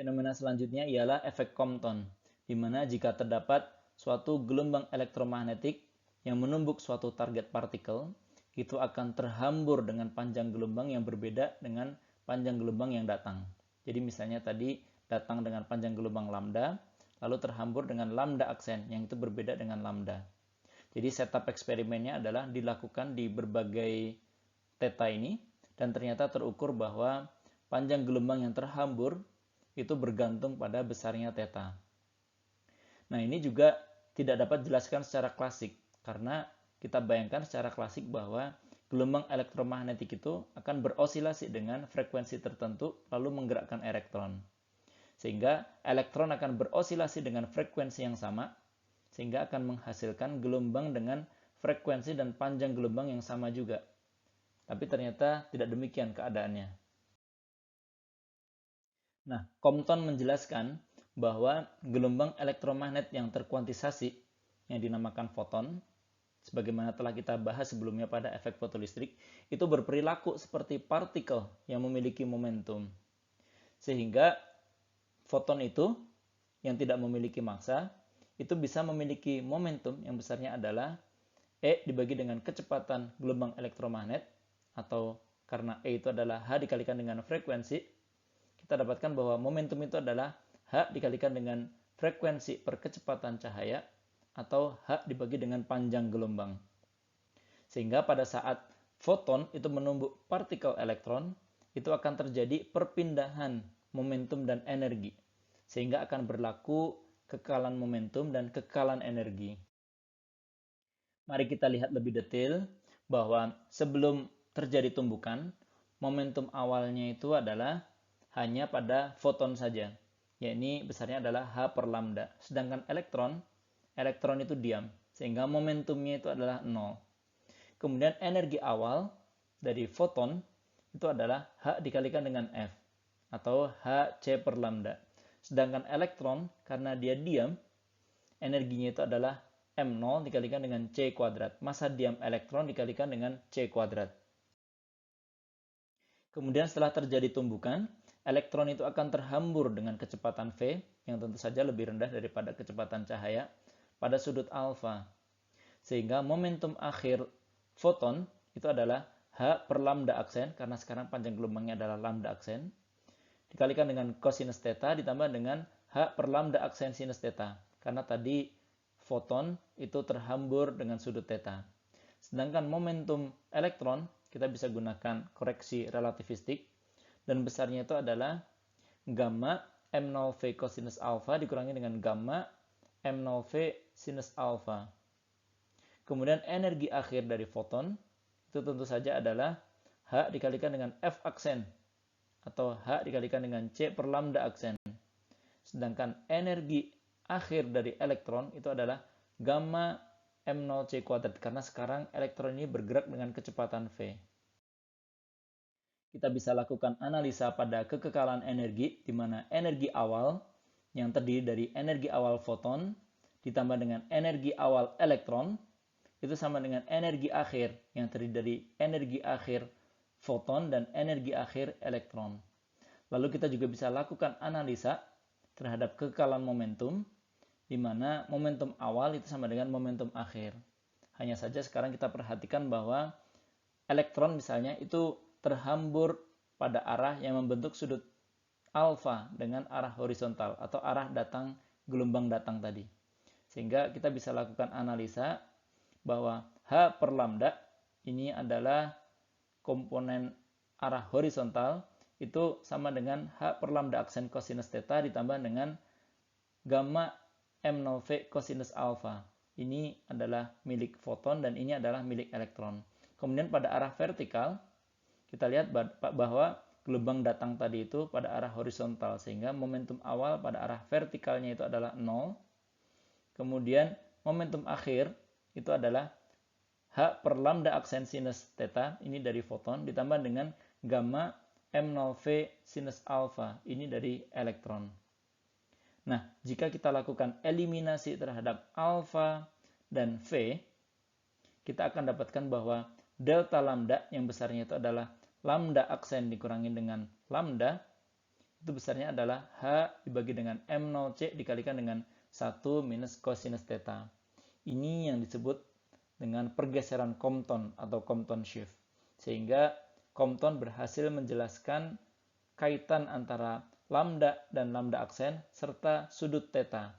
Fenomena selanjutnya ialah efek Compton, di mana jika terdapat suatu gelombang elektromagnetik yang menumbuk suatu target partikel, itu akan terhambur dengan panjang gelombang yang berbeda dengan panjang gelombang yang datang. Jadi misalnya tadi datang dengan panjang gelombang lambda, lalu terhambur dengan lambda aksen, yang itu berbeda dengan lambda. Jadi setup eksperimennya adalah dilakukan di berbagai theta ini, dan ternyata terukur bahwa panjang gelombang yang terhambur itu bergantung pada besarnya theta. Nah, ini juga tidak dapat dijelaskan secara klasik, karena kita bayangkan secara klasik bahwa gelombang elektromagnetik itu akan berosilasi dengan frekuensi tertentu lalu menggerakkan elektron. Sehingga elektron akan berosilasi dengan frekuensi yang sama, sehingga akan menghasilkan gelombang dengan frekuensi dan panjang gelombang yang sama juga. Tapi ternyata tidak demikian keadaannya. Nah, Compton menjelaskan bahwa gelombang elektromagnet yang terkuantisasi, yang dinamakan foton, sebagaimana telah kita bahas sebelumnya pada efek fotolistrik, itu berperilaku seperti partikel yang memiliki momentum. Sehingga foton itu, yang tidak memiliki massa, itu bisa memiliki momentum yang besarnya adalah E dibagi dengan kecepatan gelombang elektromagnet, atau karena E itu adalah H dikalikan dengan frekuensi, kita dapatkan bahwa momentum itu adalah H dikalikan dengan frekuensi per kecepatan cahaya, atau H dibagi dengan panjang gelombang. Sehingga pada saat foton itu menumbuk partikel elektron, itu akan terjadi perpindahan momentum dan energi. Sehingga akan berlaku kekekalan momentum dan kekekalan energi. Mari kita lihat lebih detail bahwa sebelum terjadi tumbukan, momentum awalnya itu adalah hanya pada foton saja, yakni besarnya adalah H per lambda. Sedangkan elektron itu diam, sehingga momentumnya itu adalah 0. Kemudian energi awal dari foton itu adalah H dikalikan dengan F, atau Hc per lambda. Sedangkan elektron, karena dia diam, energinya itu adalah M0 dikalikan dengan C kuadrat. Massa diam elektron dikalikan dengan C kuadrat. Kemudian setelah terjadi tumbukan, elektron itu akan terhambur dengan kecepatan V, yang tentu saja lebih rendah daripada kecepatan cahaya, pada sudut alfa. Sehingga momentum akhir foton itu adalah H per lambda aksen, karena sekarang panjang gelombangnya adalah lambda aksen, dikalikan dengan cosinus theta ditambah dengan H per lambda aksen sinus theta, karena tadi foton itu terhambur dengan sudut theta. Sedangkan momentum elektron kita bisa gunakan koreksi relativistik, dan besarnya itu adalah gamma M0V cosinus alpha dikurangi dengan gamma M0V sinus alpha. Kemudian energi akhir dari foton itu tentu saja adalah H dikalikan dengan F aksen, atau H dikalikan dengan C per lambda aksen. Sedangkan energi akhir dari elektron itu adalah gamma M0C kuadrat, karena sekarang elektron ini bergerak dengan kecepatan V. Kita bisa lakukan analisa pada kekekalan energi, di mana energi awal yang terdiri dari energi awal foton ditambah dengan energi awal elektron itu sama dengan energi akhir yang terdiri dari energi akhir foton dan energi akhir elektron. Lalu kita juga bisa lakukan analisa terhadap kekekalan momentum, di mana momentum awal itu sama dengan momentum akhir. Hanya saja sekarang kita perhatikan bahwa elektron misalnya itu terhambur pada arah yang membentuk sudut alfa dengan arah horizontal, atau arah datang gelombang datang tadi. Sehingga kita bisa lakukan analisa bahwa H per lambda ini adalah komponen arah horizontal, itu sama dengan H per lambda aksen cosinus theta ditambah dengan gamma M0V cosinus alpha. Ini adalah milik foton dan ini adalah milik elektron. Kemudian pada arah vertikal, kita lihat bahwa gelombang datang tadi itu pada arah horizontal, sehingga momentum awal pada arah vertikalnya itu adalah 0. Kemudian momentum akhir itu adalah H per lambda aksen sinus theta, ini dari foton, ditambah dengan gamma M0V sinus alpha, ini dari elektron. Nah, jika kita lakukan eliminasi terhadap alfa dan V, kita akan dapatkan bahwa delta lambda yang besarnya itu adalah lambda aksen dikurangi dengan lambda, itu besarnya adalah H dibagi dengan M0C dikalikan dengan 1 minus cosinus theta. Ini yang disebut dengan pergeseran Compton atau Compton shift. Sehingga Compton berhasil menjelaskan kaitan antara lambda dan lambda aksen serta sudut theta.